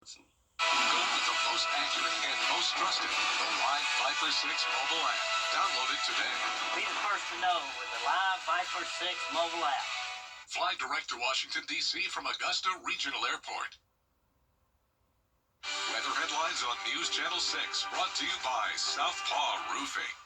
Go with the most accurate and most trusted, the Live Viper 6 mobile app. Download it today. Be the first to know with the Live Viper 6 mobile app. Fly direct to Washington, D.C. from Augusta Regional Airport. Weather headlines on News Channel 6, brought to you by Southpaw Roofing.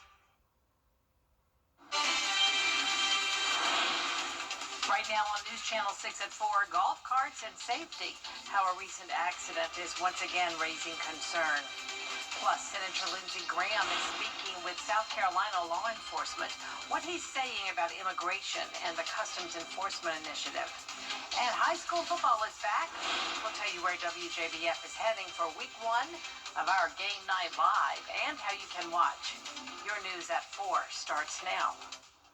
Right now on News Channel 6 at 4, golf carts and safety. How a recent accident is once again raising concern. Plus, Senator Lindsey Graham is speaking with South Carolina law enforcement. What he's saying about immigration and the Customs Enforcement Initiative. And high school football is back. We'll tell you where WJBF is heading for week 1 of our Game Night Live and how you can watch. Your news at 4 starts now.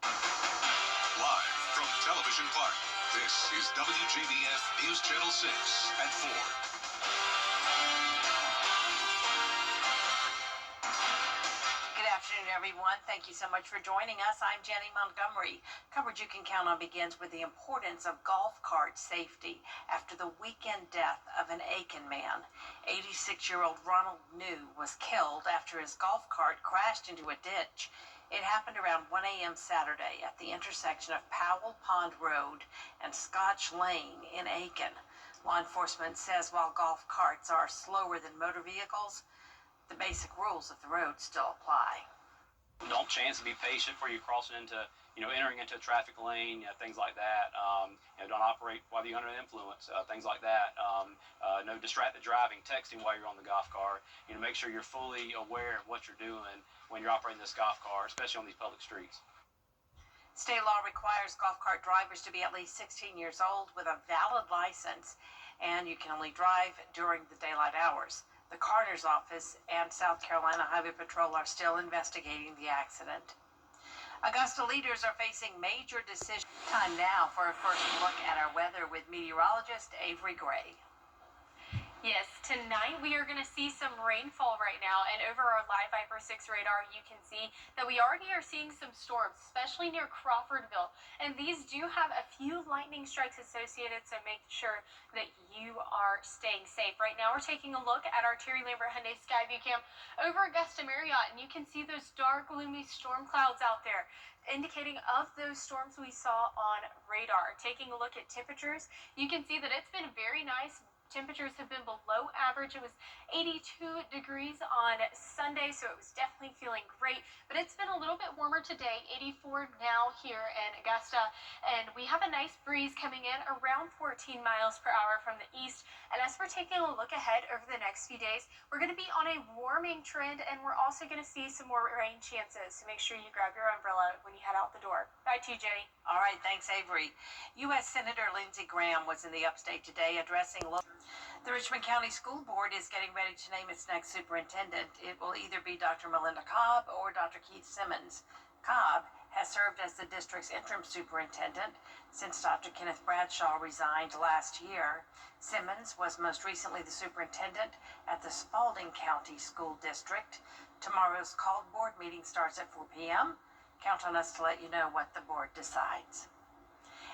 Live from Television Park, this is WJBF News Channel 6 at 4. Good afternoon, everyone. Thank you so much for joining us. I'm Jenny Montgomery. Coverage you can count on begins with the importance of golf cart safety after the weekend death of an Aiken man. 86-year-old Ronald New was killed after his golf cart crashed into a ditch. It happened around 1 a.m. Saturday at the intersection of Powell Pond Road and Scotch Lane in Aiken. Law enforcement says while golf carts are slower than motor vehicles, the basic rules of the road still apply. Don't chance to be patient before you're crossing into, entering into a traffic lane, things like that. Don't operate while you're under the influence, things like that. No distracted driving, texting while you're on the golf cart. Make sure you're fully aware of what you're doing when you're operating this golf cart, especially on these public streets. State law requires golf cart drivers to be at least 16 years old with a valid license, and you can only drive during the daylight hours. The Coroner's Office and South Carolina Highway Patrol are still investigating the accident. Augusta leaders are facing major decisions. Time now for a first look at our weather with meteorologist Avery Gray. Yes, tonight we are going to see some rainfall right now, and over our Live Viper 6 radar you can see that we already are seeing some storms, especially near Crawfordville, and these do have a few lightning strikes associated, so make sure that you are staying safe. Right now we're taking a look at our Terry Lambert Hyundai Skyview Cam over Augusta Marriott, and you can see those dark gloomy storm clouds out there, indicating of those storms we saw on radar. Taking a look at temperatures, you can see that it's been very nice. Temperatures have been below average. It was 82 degrees on Sunday, so it was definitely feeling great. But it's been a little bit warmer today, 84 now here in Augusta. And we have a nice breeze coming in around 14 miles per hour from the east. And as we're taking a look ahead over the next few days, we're going to be on a warming trend, and we're also going to see some more rain chances. So make sure you grab your umbrella when you head out the door. Back to you, Jenny. All right, thanks, Avery. U.S. Senator Lindsey Graham was in the upstate today addressing the Richmond County School Board is getting ready to name its next superintendent. It will either be Dr. Melinda Cobb or Dr. Keith Simmons. Cobb has served as the district's interim superintendent since Dr. Kenneth Bradshaw resigned last year. Simmons was most recently the superintendent at the Spalding County School District. Tomorrow's called board meeting starts at 4 p.m. Count on us to let you know what the board decides.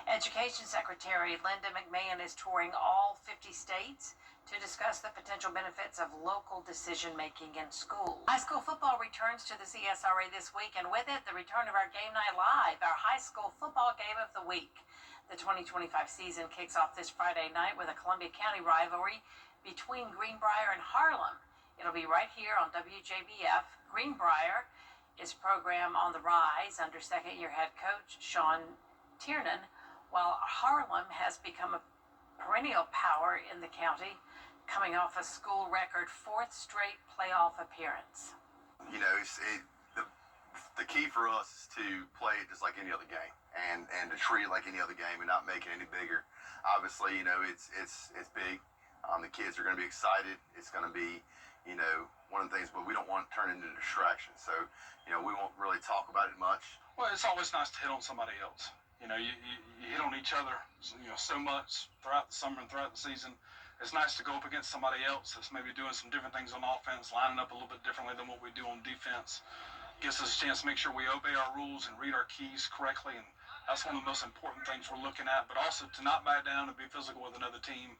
Education Secretary Linda McMahon is touring all 50 states to discuss the potential benefits of local decision-making in schools. High school football returns to the CSRA this week, and with it, the return of our Game Night Live, our high school football game of the week. The 2025 season kicks off this Friday night with a Columbia County rivalry between Greenbrier and Harlem. It'll be right here on WJBF. Greenbrier is a program on the rise under second-year head coach Sean Tiernan, while Harlem has become a perennial power in the county, coming off a school record 4th straight playoff appearance. The key for us is to play it just like any other game, and to treat it like any other game and not make it any bigger. Obviously, it's big. The kids are going to be excited. It's going to be, one of the things, but we don't want to turn it into a distraction. So, we won't really talk about it much. Well, it's always nice to hit on somebody else. You hit on each other, so much throughout the summer and throughout the season. It's nice to go up against somebody else that's maybe doing some different things on offense, lining up a little bit differently than what we do on defense. Gives us a chance to make sure we obey our rules and read our keys correctly, and that's one of the most important things we're looking at, but also to not back down and be physical with another team.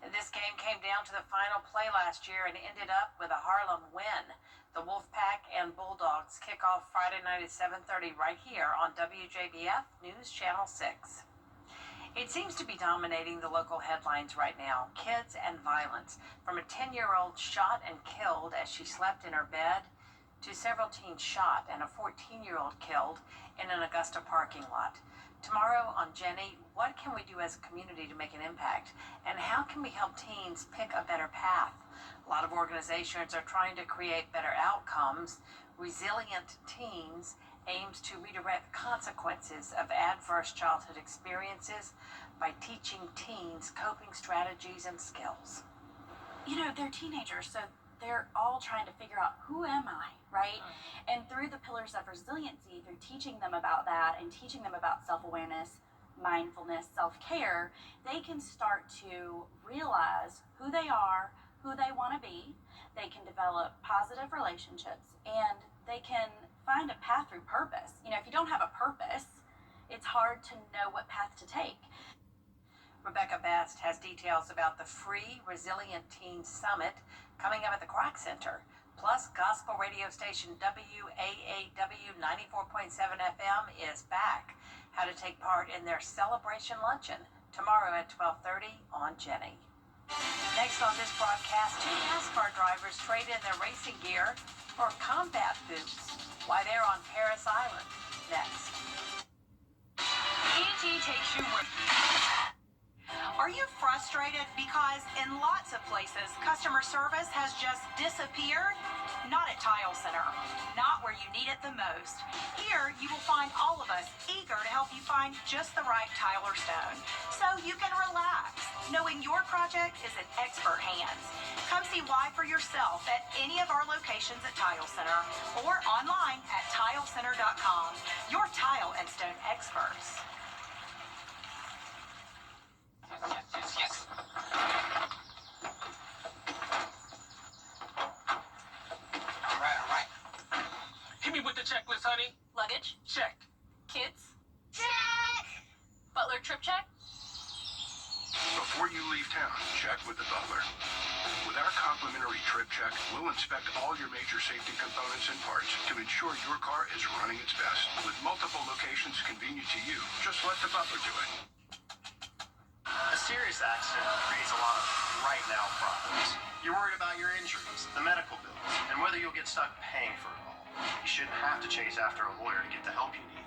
This game came down to the final play last year and ended up with a Harlem win. The Wolfpack and Bulldogs kick off Friday night at 7:30 right here on WJBF News Channel 6. It seems to be dominating the local headlines right now. Kids and violence. From a 10-year-old shot and killed as she slept in her bed to several teens shot and a 14-year-old killed in an Augusta parking lot. Tomorrow on Jenny, what can we do as a community to make an impact? And how can we help teens pick a better path? A lot of organizations are trying to create better outcomes. Resilient Teens aims to redirect consequences of adverse childhood experiences by teaching teens coping strategies and skills. You know, they're teenagers, so they're all trying to figure out, who am I, right? And through the pillars of resiliency, through teaching them about that and teaching them about self-awareness, mindfulness, self-care, they can start to realize who they are, who they want to be. They can develop positive relationships, and they can find a path through purpose. You know, if you don't have a purpose, it's hard to know what path to take. Rebecca Best has details about the free Resilient Teens Summit coming up at the Kroc Center. Plus, gospel radio station WAAW 94.7 FM is back. How to take part in their celebration luncheon tomorrow at 12:30 on Jenny. Next on this broadcast, 2 NASCAR drivers trade in their racing gear for combat boots. Why they're on Paris Island. Next. ET takes you where. Are you frustrated because in lots of places customer service has just disappeared? Not at Tile Center. Not where you need it the most. Here you will find all of us eager to help you find just the right tile or stone, so you can relax knowing your project is in expert hands. Come see why for yourself at any of our locations at Tile Center or online at tilecenter.com. Your tile and stone experts. Yes. All right. Hit me with the checklist, honey. Luggage, Check. kids, check. Butler trip check. Before you leave town, check with the butler. With our complimentary trip check, we'll inspect all your major safety components and parts to ensure your car is running its best. With multiple locations convenient to you, just let the butler do it. A serious accident creates a lot of right now problems. You're worried about your injuries, the medical bills, and whether you'll get stuck paying for it all. You shouldn't have to chase after a lawyer to get the help you need.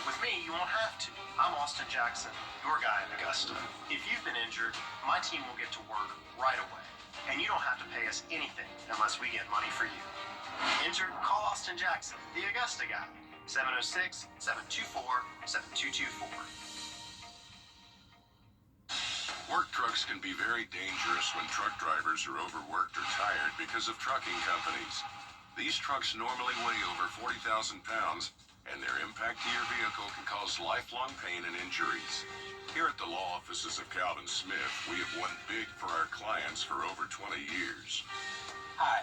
With me, you won't have to. I'm Austin Jackson, your guy in Augusta. If you've been injured, my team will get to work right away. And you don't have to pay us anything unless we get money for you. Injured? Call Austin Jackson, the Augusta guy. 706-724-7224. Work trucks can be very dangerous when truck drivers are overworked or tired because of trucking companies. These trucks normally weigh over 40,000 pounds, and their impact to your vehicle can cause lifelong pain and injuries. Here at the law offices of Calvin Smith, we have won big for our clients for over 20 years. Hi,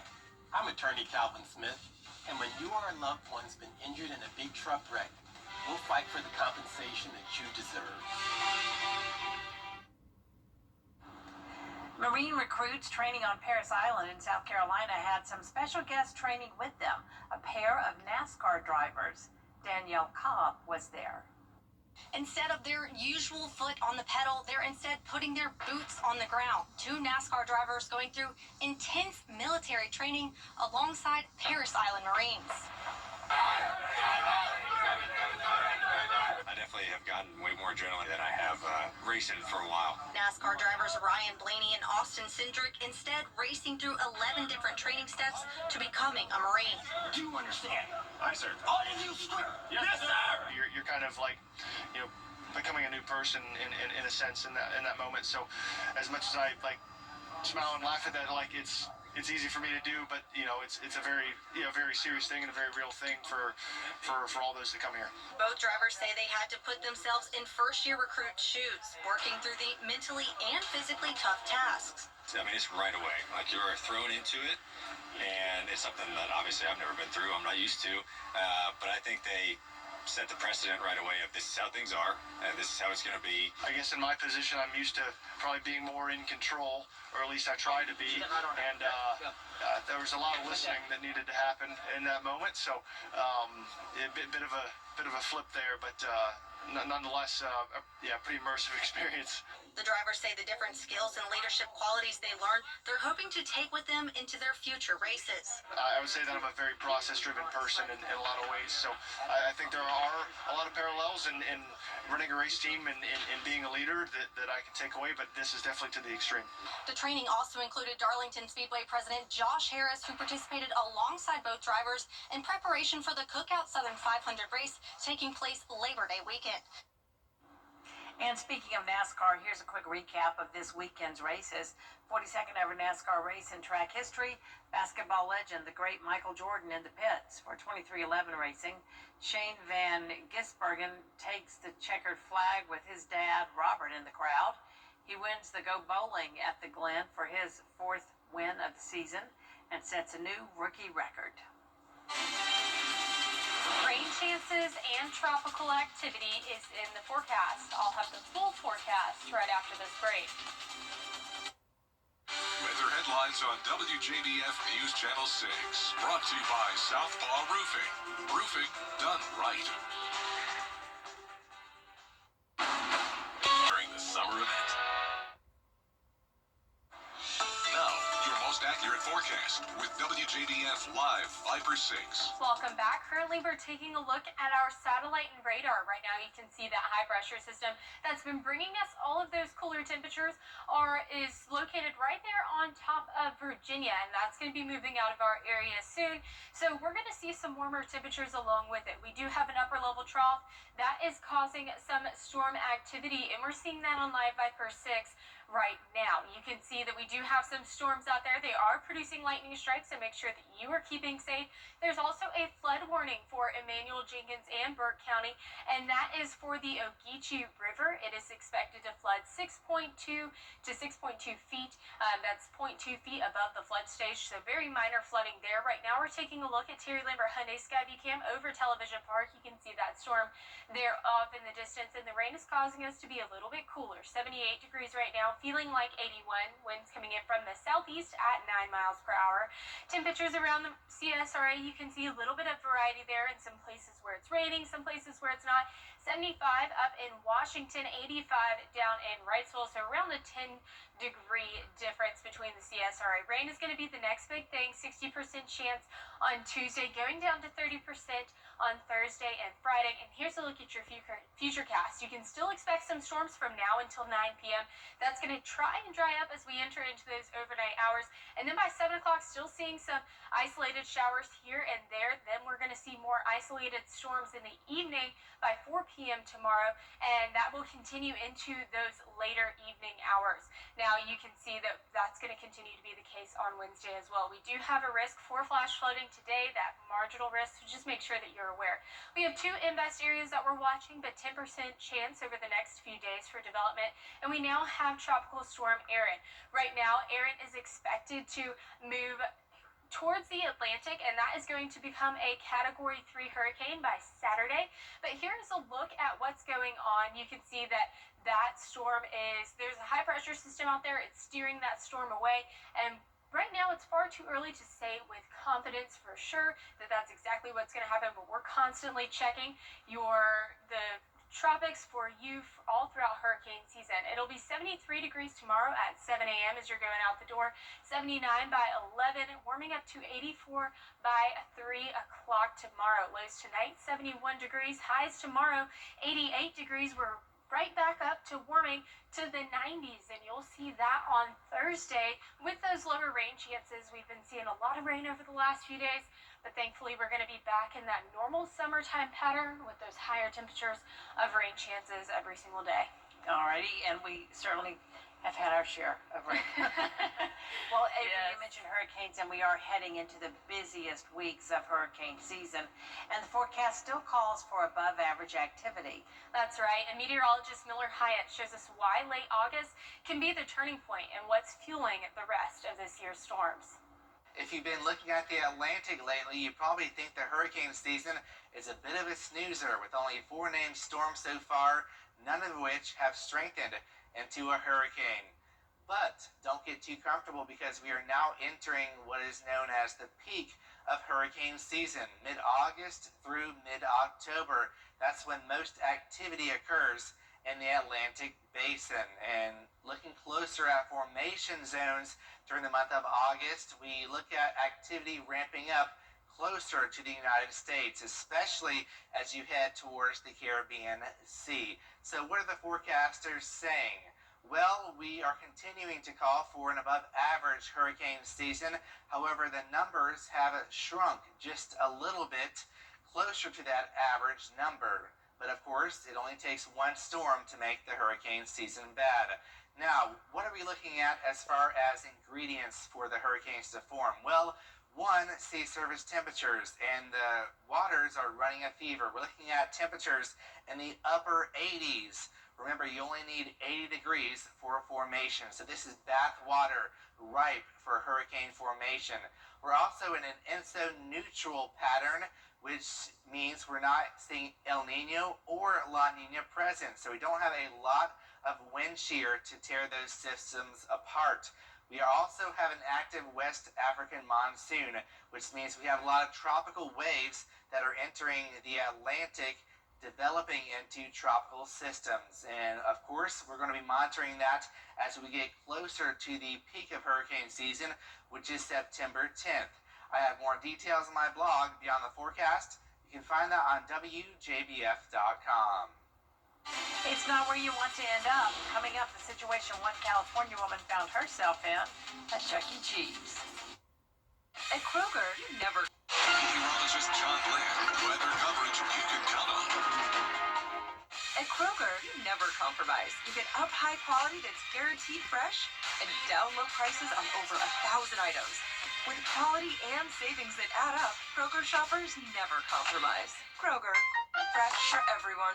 I'm attorney Calvin Smith, and when you or a loved one's been injured in a big truck wreck, we'll fight for the compensation that you deserve. Marine recruits training on Paris Island in South Carolina had some special guests training with them. A pair of NASCAR drivers. Danielle Cobb was there. Instead of their usual foot on the pedal, they're instead putting their boots on the ground. 2 NASCAR drivers going through intense military training alongside Paris Island Marines. I definitely have gotten way more adrenaline than I have racing for a while. NASCAR drivers Ryan Blaney and Austin Cindric instead racing through 11 different training steps to becoming a Marine. Do you understand? Aye, sir. All of you scream. Yes, sir. You're kind of like, becoming a new person in a sense in that moment. So, as much as I smile and laugh at that, it's easy for me to do, but it's a very very serious thing and a very real thing for all those that come here. Both drivers say they had to put themselves in first-year recruit shoes, working through the mentally and physically tough tasks. I mean, it's right away. Like, you're thrown into it, and it's something that obviously I've never been through. I'm not used to, but I think they set the precedent right away of this is how things are, and this is how it's going to be. I guess in my position, I'm used to probably being more in control, or at least I try to be. And there was a lot of listening that needed to happen in that moment. So a bit of a flip there, but nonetheless, pretty immersive experience. The drivers say the different skills and leadership qualities they learned, they're hoping to take with them into their future races. I would say that I'm a very process-driven person in a lot of ways. So I think there are a lot of parallels in running a race team and being a leader that I can take away, but this is definitely to the extreme. The training also included Darlington Speedway President Josh Harris, who participated alongside both drivers in preparation for the Cookout Southern 500 race taking place Labor Day weekend. And speaking of NASCAR, here's a quick recap of this weekend's races. 42nd ever NASCAR race in track history. Basketball legend, the great Michael Jordan in the pits for 2311 racing. Shane Van Gisbergen takes the checkered flag with his dad, Robert, in the crowd. He wins the Go Bowling at the Glen for his 4th win of the season and sets a new rookie record. Rain chances and tropical activity is in the forecast. I'll have the full forecast right after this break. Weather headlines on WJBF News Channel 6. Brought to you by Southpaw Roofing. Roofing done right. During the summer event. Now, your most accurate forecast with WJBF Live Viper 6. Welcome back. Currently, we're taking a look at our satellite and radar. Right now, you can see that high pressure system that's been bringing us all of those cooler temperatures is located right there on top of Virginia, and that's going to be moving out of our area soon. So we're going to see some warmer temperatures along with it. We do have an upper level trough that is causing some storm activity, and we're seeing that on Live Viper 6 right now. You can see that we do have some storms out there. They are producing lightning strikes, so make sure that you are keeping safe. There's also a flood warning for Emmanuel, Jenkins, and Burke County, and that is for the Ogeechee River. It is expected to flood 6.2 to 6.2 feet. That's 0.2 feet above the flood stage, so very minor flooding there. Right now, we're taking a look at Terry Lambert Hyundai Skyview Cam over Television Park. You can see that storm there off in the distance, and the rain is causing us to be a little bit cooler. 78 degrees right now, feeling like 81. Winds coming in from the southeast at 9 miles per hour. Temperatures around the CSRA, you can see a little bit of variety there in some places where it's raining, some places where it's not. 75 up in Washington, 85 down in Wrightsville, so around the 10-degree difference between the CSRA. Rain is going to be the next big thing, 60% chance on Tuesday, going down to 30% on Thursday and Friday. And here's a look at your future cast. You can still expect some storms from now until 9 p.m. That's going to try and dry up as we enter into those overnight hours. And then by 7 o'clock, still seeing some isolated showers here and there. Then we're going to see more isolated storms in the evening by 4 p.m. tomorrow, and that will continue into those later evening hours. Now, you can see that that's going to continue to be the case on Wednesday as well. We do have a risk for flash flooding today, that marginal risk, so just make sure that you're aware. We have 2 invest areas that we're watching, but 10% chance over the next few days for development, and we now have Tropical Storm Erin. Right now, Erin is expected to move towards the Atlantic, and that is going to become a Category 3 hurricane by Saturday. But here's a look at what's going on. You can see that storm there's a high pressure system out there. It's steering that storm away, and right now it's far too early to say with confidence for sure that that's exactly what's going to happen, but we're constantly checking the tropics for you all throughout hurricane season. It'll be 73 degrees tomorrow at 7 a.m. as you're going out the door, 79 by 11, warming up to 84 by 3 o'clock tomorrow. Lows tonight, 71 degrees, highs tomorrow, 88 degrees. We're right back up to warming to the 90s, and you'll see that on Thursday with those lower rain chances. We've been seeing a lot of rain over the last few days, but thankfully we're going to be back in that normal summertime pattern with those higher temperatures of rain chances every single day. Alrighty, and we certainly have had our share of rain. Well, Avery, you mentioned hurricanes, and we are heading into the busiest weeks of hurricane season, and the forecast still calls for above average activity. That's right, and meteorologist Miller Hyatt shows us why late August can be the turning point and what's fueling the rest of this year's storms. If you've been looking at the Atlantic lately, you probably think the hurricane season is a bit of a snoozer with only 4 named storms so far, none of which have strengthened into a hurricane. But don't get too comfortable because we are now entering what is known as the peak of hurricane season, mid-August through mid-October. That's when most activity occurs in the Atlantic basin. And looking closer at formation zones during the month of August, we look at activity ramping up closer to the United States, especially as you head towards the Caribbean Sea. So what are the forecasters saying? Well, we are continuing to call for an above average hurricane season. However, the numbers have shrunk just a little bit closer to that average number. But of course, it only takes one storm to make the hurricane season bad. Now, what are we looking at as far as ingredients for the hurricanes to form? Well, one, sea surface temperatures, and the waters are running a fever. We're looking at temperatures in the upper 80s. Remember, you only need 80 degrees for a formation. So this is bath water, ripe for hurricane formation. We're also in an INSO-neutral pattern, which means we're not seeing El Nino or La Nina present. So we don't have a lot of wind shear to tear those systems apart. We also have an active West African monsoon, which means we have a lot of tropical waves that are entering the Atlantic, developing into tropical systems. And of course, we're going to be monitoring that as we get closer to the peak of hurricane season, which is September 10th. I have more details on my blog, Beyond the Forecast. You can find that on WJBF.com. It's not where you want to end up. Coming up, the situation one California woman found herself in at Chuck E. Cheese. At Kroger, you never... Meteorologist John Land, weather coverage you can count on. At Kroger, you never compromise. You get up high quality that's guaranteed fresh and down low prices on over 1,000 items. With quality and savings that add up, Kroger shoppers never compromise. Kroger, fresh for everyone.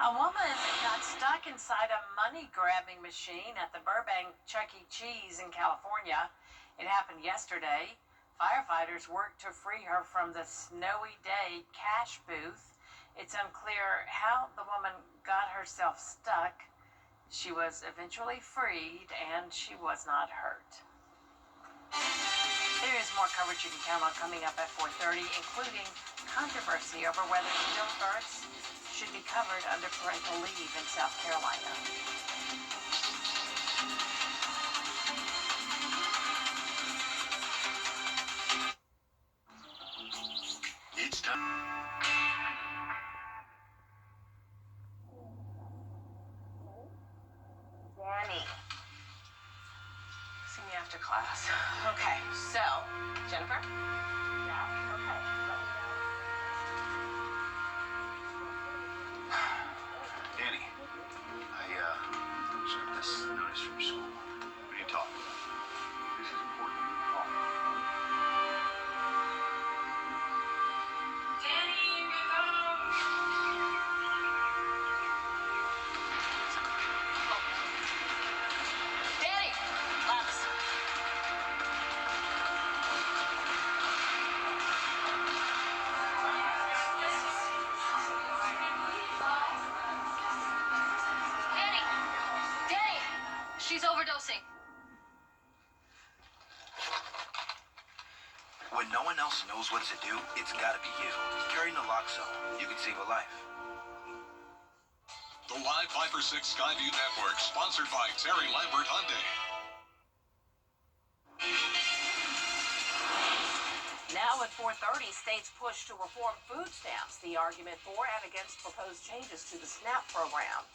A woman got stuck inside a money-grabbing machine at the Burbank Chuck E. Cheese in California. It happened yesterday. Firefighters worked to free her from the snowy day cash booth. It's unclear how the woman got herself stuck. She was eventually freed, and she was not hurt. There is more coverage you can count on coming up at 4:30, including controversy over whether stillbirths should be covered under parental leave in South Carolina. It's time. Danny. See me after class. Okay, so, Jennifer? Yeah, okay. Danny, I served this notice from school. We need to talk. This is important. Call. Danny, get home! Danny! Labs. Danny! Danny! She's overdosing. When no one else knows what to do, it's gotta be you. Carry naloxone. You could save a life. The Live Viper 6 Skyview Network, sponsored by Terry Lambert Hyundai. Now at 4:30, states push to reform food stamps. The argument for and against proposed changes to the SNAP program.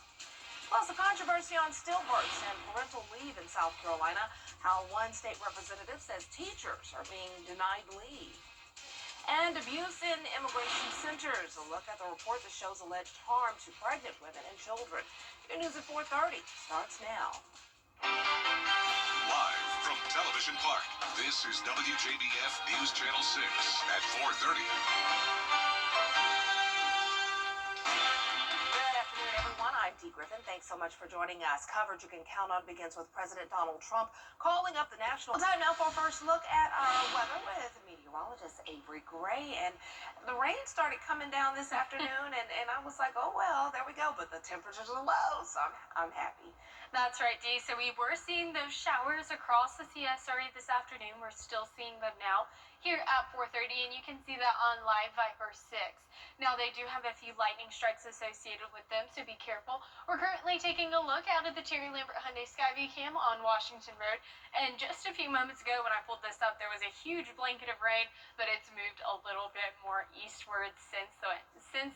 Plus, the controversy on stillbirths and parental leave in South Carolina. How one state representative says teachers are being denied leave. And abuse in immigration centers. A look at the report that shows alleged harm to pregnant women and children. Good news at 4:30 starts now. Live from Television Park, this is WJBF News Channel 6 at 4:30. Good afternoon, everyone. I'm T. Griffin. Thanks so much for joining us. Coverage you can count on begins with President Donald Trump calling up the national. Time now for our first look at our weather with meteorologist Avery Gray. And the rain started coming down this afternoon, and I was like, oh, well, there we go. But the temperatures are low, so I'm happy. That's right, Dee. So we were seeing those showers across the CSRE this afternoon. We're still seeing them now here at 4:30, and you can see that on Live Viper 6. Now, they do have a few lightning strikes associated with them, so be careful. We're currently taking a look out of the Terry Lambert Hyundai Skyview cam on Washington Road, and just a few moments ago when I pulled this up, there was a huge blanket of rain, but it's moved a little bit more eastward since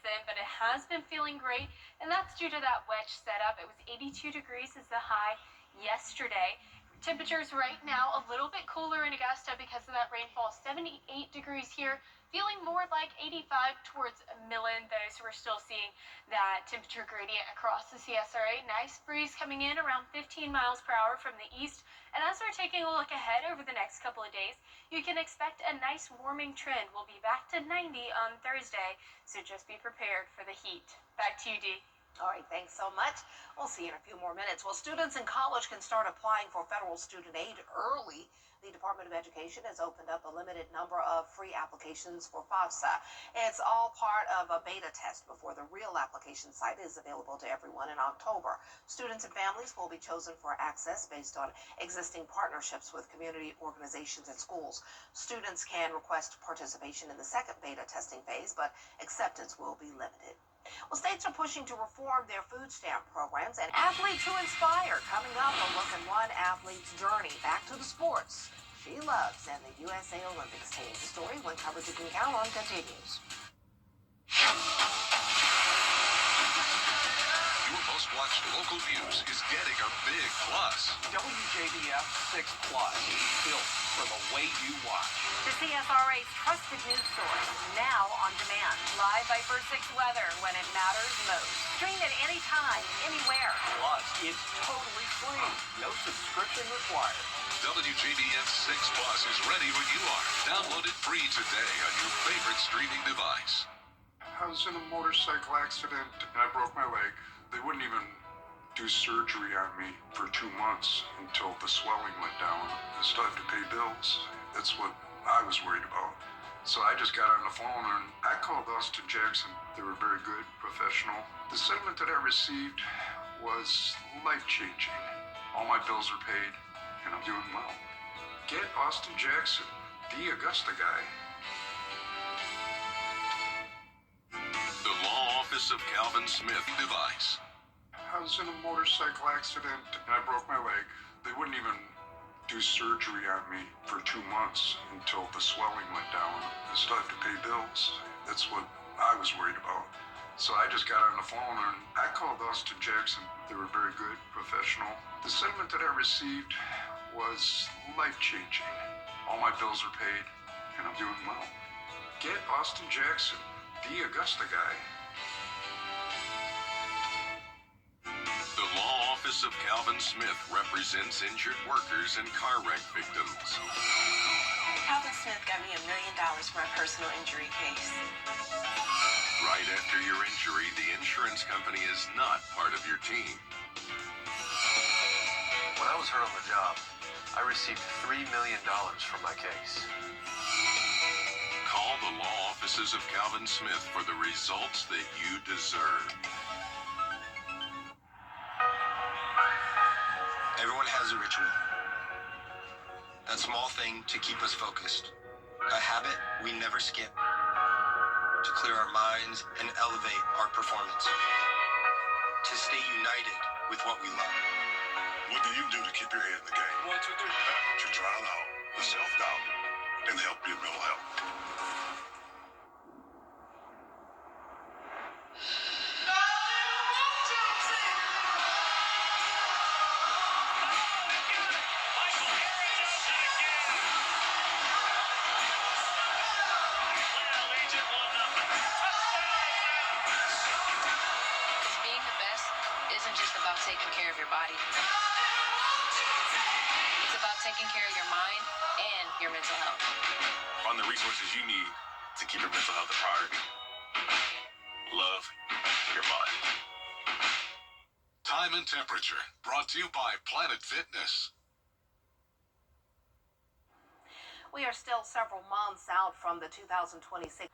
then, but it has been feeling great, and that's due to that wedge setup. It was 82 degrees is the high yesterday. Temperatures right now a little bit cooler in Augusta because of that rainfall. 78 degrees here, feeling more like 85 towards Millen, though, so we're still seeing that temperature gradient across the CSRA. Nice breeze coming in around 15 miles per hour from the east. And as we're taking a look ahead over the next couple of days, you can expect a nice warming trend. We'll be back to 90 on Thursday, so just be prepared for the heat. Back to you, Dee. All right, thanks so much. We'll see you in a few more minutes. Well, students in college can start applying for federal student aid early. The Department of Education has opened up a limited number of free applications for FAFSA. It's all part of a beta test before the real application site is available to everyone in October. Students and families will be chosen for access based on existing partnerships with community organizations and schools. Students can request participation in the second beta testing phase, but acceptance will be limited. Well, states are pushing to reform their food stamp programs, and athletes who inspire. Coming up, a look at one athlete's journey back to the sports she loves and the USA Olympics team. The story, when coverage you can count on, continues. Your most watched local news is getting a big plus. WJBF 6 Plus, built for the way you watch. The CSRA's trusted news source, now on demand. Live Viper 6 weather when it matters most. Stream it anytime, anywhere. Plus, it's totally free. No subscription required. WJBF 6 Plus is ready when you are. Download it free today on your favorite streaming device. I was in a motorcycle accident and I broke my leg. They wouldn't even do surgery on me for 2 months until the swelling went down. I still have to pay bills. That's what I was worried about. So I just got on the phone and I called Austin Jackson. They were very good, professional. The settlement that I received was life-changing. All my bills are paid and I'm doing well. Get Austin Jackson, the Augusta guy. The Law Office of Calvin Smith device. I was in a motorcycle accident and I broke my leg. They wouldn't even do surgery on me for 2 months until the swelling went down. I still have to pay bills. That's what I was worried about. So I just got on the phone and I called Austin Jackson. They were very good, professional. The settlement that I received was life-changing. All my bills are paid and I'm doing well. Get Austin Jackson, the Augusta guy. The Law Office of Calvin Smith represents injured workers and car wreck victims. Calvin Smith got me $1 million for my personal injury case. Right after your injury, the insurance company is not part of your team. When I was hurt on the job, I received $3 million from my case. Call the law offices of Calvin Smith for the results that you deserve. Everyone has a ritual. That small thing to keep us focused. A habit we never skip. To clear our minds and elevate our performance. To stay united with what we love. What do you do to keep your head in the game? 1, 2, 3. To drown out the self-doubt and help your mental health. Being the best isn't just about taking care of your body. It's about taking care of your mind and your mental health. Find the resources you need to keep your mental health a priority. Love your mind. time and temperature, brought to you by Planet Fitness. We are still several months out from the 2026.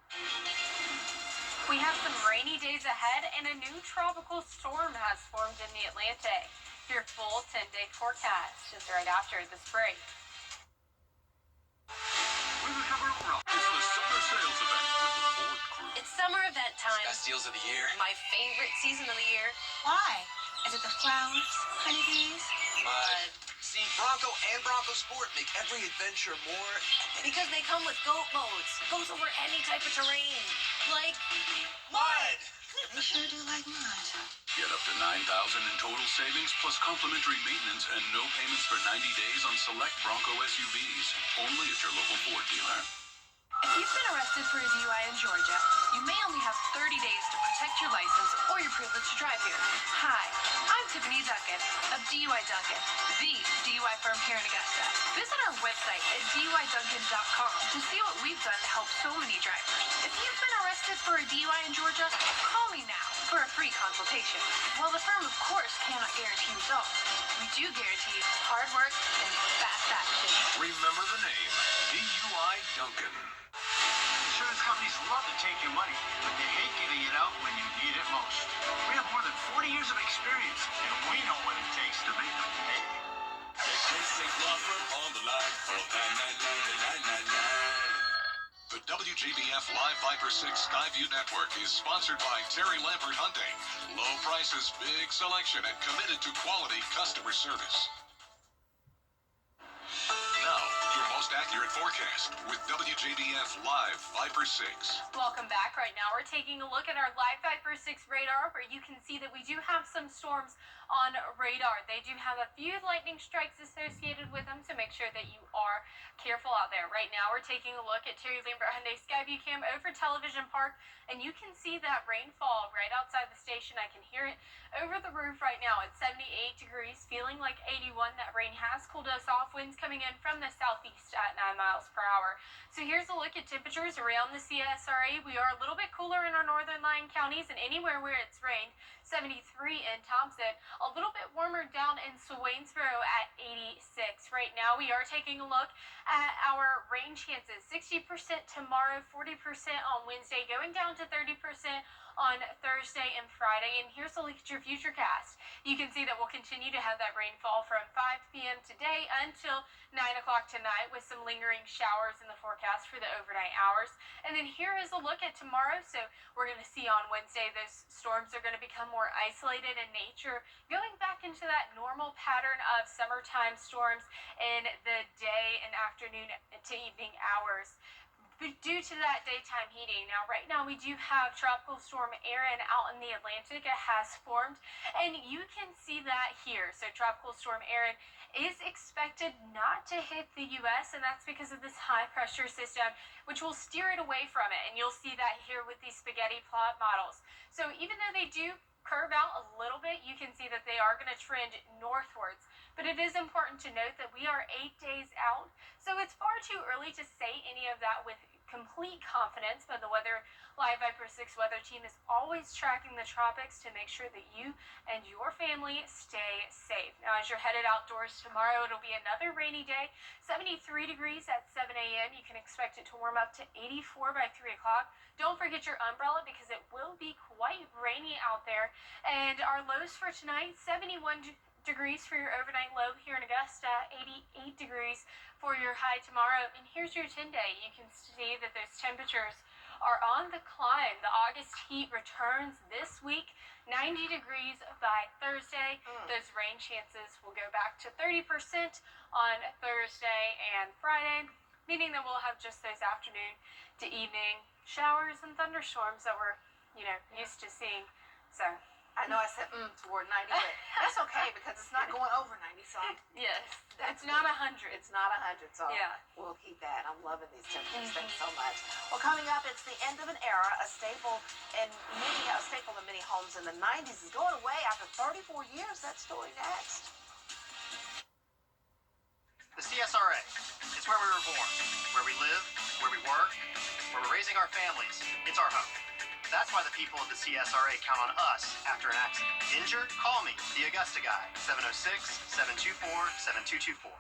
We have some rainy days ahead, and a new tropical storm has formed in the Atlantic. Your full 10-day forecast is right after this break. It's the summer sales event with the Ford crew. It's summer event time. Best deals of the year. My favorite season of the year. Why? Is it the flowers, honeybees? Mud. See, Bronco and Bronco Sport make every adventure more. Because they come with goat modes. Goes over any type of terrain. Like Mud! They sure do like mud. Get up to $9,000 in total savings plus complimentary maintenance and no payments for 90 days on select Bronco SUVs. Only at your local Ford dealer. If you've been arrested for a DUI in Georgia, you may only have 30 days to protect your license or your privilege to drive here. Hi, I'm Tiffany Duncan of DUI Duncan, the DUI firm here in Augusta. Visit our website at DUIDuncan.com to see what we've done to help so many drivers. If you've been arrested for a DUI in Georgia, call me now for a free consultation. While the firm, of course, cannot guarantee results, we do guarantee hard work and fast action. Remember the name, DUI Duncan. Insurance companies love to take your money, but they hate giving it out when you need it most. We have more than 40 years of experience, and we know what it takes to make them pay. On the line for The WJBF Live Viper 6 Skyview Network is sponsored by Terry Lampert Hyundai. Low prices, big selection, and committed to quality customer service. Now, your most accurate forecast with WJBF Live Viper 6. Welcome back. Right now, we're taking a look at our live Viper 6 radar, where you can see that we do have some storms on radar. They do have a few lightning strikes associated with them, so make sure that you are careful out there. Right now, we're taking a look at Terry Lambert Hyundai Skyview Cam over Television Park, and you can see that rainfall right outside the station. I can hear it over the roof right now. It's 78 degrees, feeling like 81. That rain has cooled us off. Winds coming in from the southeast at 9 miles per hour. So here's a look at temperatures around the CSRA. We are a little bit cooler in our northern line counties and anywhere where it's rained. 73 in Thompson, a little bit warmer down in Swainsboro at 86. Right now, we are taking a look at our rain chances. 60% tomorrow, 40% on Wednesday, going down to 30% on Thursday and Friday. And here's a look at your futurecast. You can see that we'll continue to have that rainfall from 5 p.m. today until 9 o'clock tonight, with some lingering showers in the forecast for the overnight hours. And then here is a look at tomorrow. So we're going to see on Wednesday those storms are going to become more isolated in nature, going back into that normal pattern of summertime storms in the day and afternoon to evening hours. But due to that daytime heating, right now we do have Tropical Storm Erin out in the Atlantic. It has formed, and you can see that here. So Tropical Storm Erin is expected not to hit the U.S., and that's because of this high pressure system, which will steer it away from it. And you'll see that here with these spaghetti plot models. So even though they do curve out a little bit, you can see that they are going to trend northwards. But it is important to note that we are 8 days out, so it's far too early to say any of that with complete confidence. But the Live Viper 6 weather team is always tracking the tropics to make sure that you and your family stay safe. Now, as you're headed outdoors tomorrow, it'll be another rainy day. 73 degrees at 7 a.m. You can expect it to warm up to 84 by 3 o'clock. Don't forget your umbrella because it will be quite rainy out there. And our lows for tonight, 71 degrees for your overnight low here in Augusta, 88 degrees for your high tomorrow. And here's your 10-day. You can see that those temperatures are on the climb. The August heat returns this week, 90 degrees by Thursday. Those rain chances will go back to 30% on Thursday and Friday, meaning that we'll have just those afternoon to evening showers and thunderstorms that we're, used to seeing. So I know I said toward 90, but that's okay because it's not going over 90, so yes, it's not 100. It's not 100, so yeah, we'll keep that. I'm loving these temperatures. Thanks so much. Well, coming up, it's the end of an era. A staple in many homes in the 90s is going away after 34 years. That story next. The CSRA. It's where we were born, where we live, where we work, where we're raising our families. It's our home. That's why the people of the CSRA count on us after an accident. Injured? Call me, the Augusta Guy, 706-724-7224.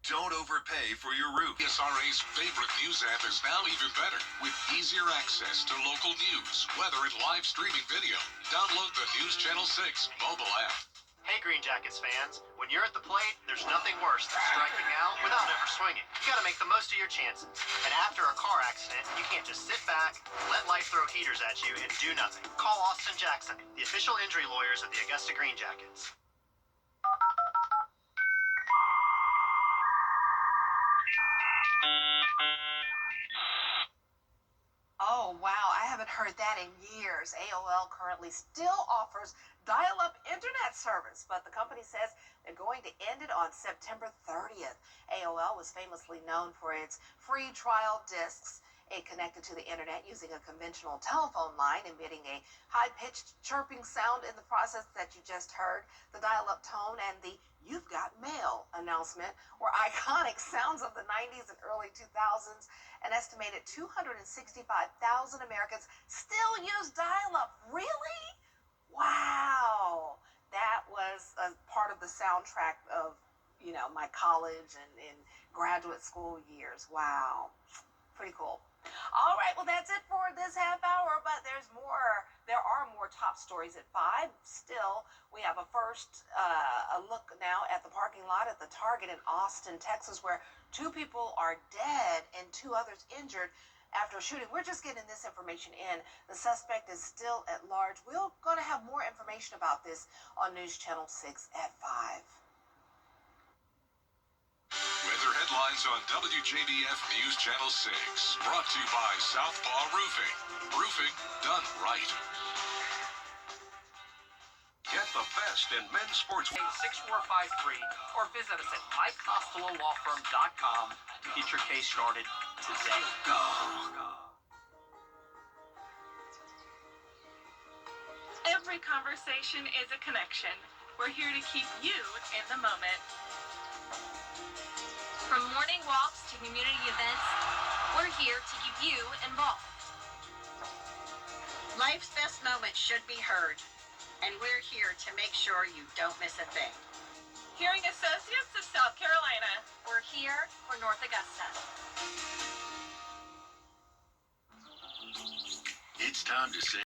Don't overpay for your roof. CSRA's favorite news app is now even better with easier access to local news, weather, and live streaming video. Download the News Channel 6 mobile app. Hey Green Jackets fans, when you're at the plate, there's nothing worse than striking out without ever swinging. You gotta make the most of your chances. And after a car accident, you can't just sit back, let life throw heaters at you, and do nothing. Call Austin Jackson, the official injury lawyers of the Augusta Green Jackets. Oh, wow. I haven't heard that in years. AOL currently still offers dial-up internet service, but the company says they're going to end it on September 30th. AOL was famously known for its free trial discs. It connected to the internet using a conventional telephone line, emitting a high-pitched chirping sound in the process that you just heard. The dial-up tone and the "You've got mail" announcement were iconic sounds of the 90s and early 2000s. An estimated 265,000 Americans still use dial-up. Really? Wow. That was a part of the soundtrack of, my college and graduate school years. Wow. Pretty cool. All right, well, that's it for this half hour, but there's more. There are more top stories at 5. Still, we have a look now at the parking lot at the Target in Austin, Texas, where 2 people are dead and 2 others injured after a shooting. We're just getting this information in. The suspect is still at large. We're going to have more information about this on News Channel 6 at 5. Weather headlines on WJBF News Channel 6. Brought to you by Southpaw Roofing. Roofing done right. Get the best in men's sports. 6453 or visit us at MikeCostelloLawFirm.com to get your case started today. Every conversation is a connection. We're here to keep you in the moment. From morning walks to community events, we're here to keep you involved. Life's best moments should be heard, and we're here to make sure you don't miss a thing. Hearing Associates of South Carolina. We're here for North Augusta. It's time to say